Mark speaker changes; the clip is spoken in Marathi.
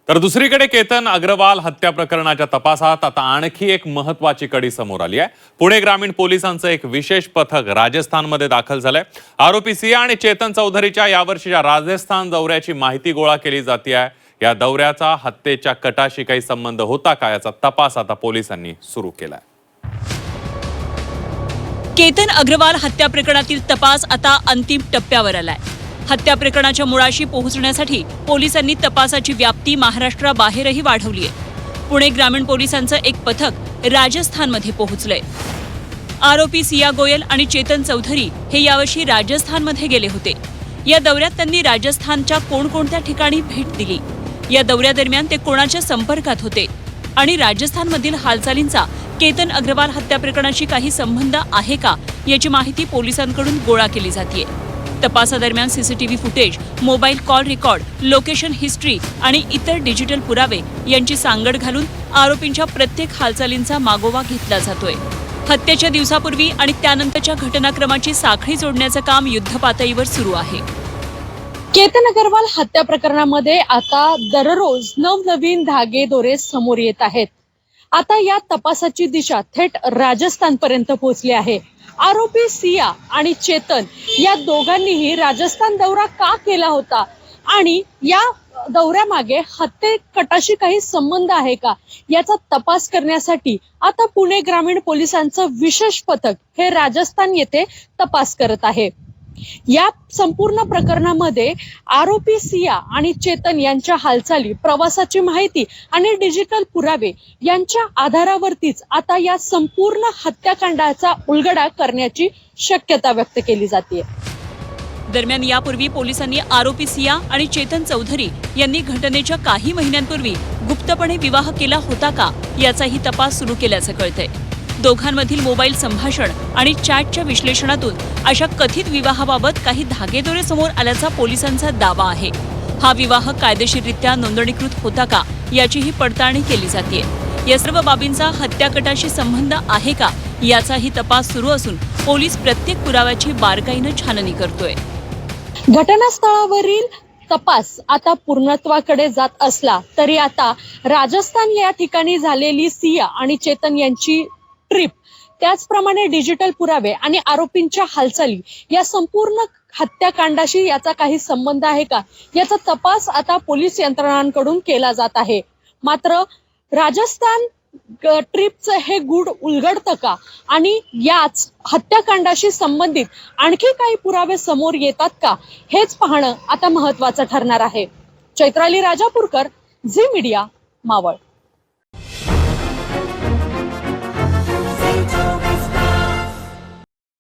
Speaker 1: तर दुसरीकडे केतन अग्रवाल हत्या प्रकरणाच्या तपासात आता आणखी एक महत्वाची कडी समोर आली आहे। पुणे ग्रामीण पोलिसांचं एक विशेष पथक राजस्थानमध्ये दाखल झालंय। आरोपी सिया आणि चेतन चौधरीच्या यावर्षीच्या राजस्थान दौऱ्याची माहिती गोळा केली जाते आहे। या दौऱ्याचा हत्येच्या कटाशी काही संबंध होता का याचा तपास आता पोलिसांनी सुरू केलाय।
Speaker 2: केतन अग्रवाल हत्या प्रकरणातील तपास आता अंतिम टप्प्यावर आलाय। हत्या प्रकरणाच्या मुळाशी पोहोचण्यासाठी पोलिसांनी तपासाची व्याप्ती महाराष्ट्राबाहेरही वाढवली आहे। पुणे ग्रामीण पोलिसांचं एक पथक राजस्थानमध्ये पोहोचलंय। आरोपी सिया गोयल आणि चेतन चौधरी हे यावर्षी राजस्थानमध्ये गेले होते। या दौऱ्यात त्यांनी राजस्थानच्या कोणकोणत्या ठिकाणी भेट दिली, या दौऱ्यादरम्यान ते कोणाच्या संपर्कात होते आणि राजस्थानमधील हालचालींचा केतन अग्रवाल हत्या प्रकरणाशी काही संबंध आहे का याची माहिती पोलिसांकडून गोळा केली जाते। तपासादरम्यान CCTV footage, mobile call record, location history आणि इतर डिजिटल पुरावे यांची सांगड घालून आरोपींच्या प्रत्येक हालचालींचा मागोवा घेतला जातोय। हत्येच्या दिवसापूर्वी आणि त्यानंतरच्या घटनाक्रमाची साखळी जोडण्याचं काम युद्धपातळीवर सुरू आहे।
Speaker 3: केतन अग्रवाल हत्या प्रकरणामध्ये आता दररोज नवनवीन धागेदोरे समोर येत आहेत। आता या तपासाची दिशा थेट राजस्थानपर्यंत पोहोचली आहे। आरोपी सिया आणि चेतन या दोघांनीही राजस्थान दौरा का केला होता आणि या दौऱ्यामागे हत्ये कटाशी काही संबंध आहे का याचा तपास करण्यासाठी आता पुणे ग्रामीण पोलिसांचं विशेष पथक हे राजस्थान येथे तपास करत आहे। या संपूर्ण प्रकरणामध्ये आरोपी सिया आणि चेतन यांच्या हालचाली, प्रवासाची माहिती आणि डिजिटल पुरावे यांच्या आधारावरतीच आता या संपूर्ण हत्याकांडाचा उलगडा करण्याची शक्यता व्यक्त केली जाते।
Speaker 2: दरम्यान यापूर्वी पोलिसांनी आरोपी सिया आणि चेतन चौधरी यांनी घटनेच्या काही महिन्यांपूर्वी गुप्तपणे विवाह केला होता का याचाही तपास सुरू केल्याचं कळतंय। दोघांमधील मोबाईल संभाषण आणि चॅटच्या विश्लेषणातून अशा कथित विवाहाबाबत काही धागेदोरे समोर आल्याचा पोलिसांचा दावा आहे। हा विवाह कायदेशीररित्या नोंदणीकृत होता का याचीही पडताळणी केली जाते। या सर्व बाबींचा हत्याकटाशी संबंध आहे का याचाही तपास सुरू असून पोलीस प्रत्येक पुराव्याची बारकाईनं छाननी करतोय।
Speaker 3: घटनास्थळावरील तपास आता पूर्णत्वाकडे जात असला तरी आता राजस्थान या ठिकाणी झालेली सिया आणि चेतन यांची ट्रिप, त्याचप्रमाणे डिजिटल पुरावे आणि आरोपींच्या हालचाली या संपूर्ण हत्याकांडाशी याचा काही संबंध आहे का याचा तपास आता पोलीस यंत्रणांकडून केला जात आहे। मात्र राजस्थान ट्रिपचं हे गूढ उलगडतं का आणि याच हत्याकांडाशी संबंधित आणखी काही पुरावे समोर येतात का हेच पाहणं आता महत्त्वाचं ठरणार आहे। Chaitrali Rajapurkar, Zee media, Maval.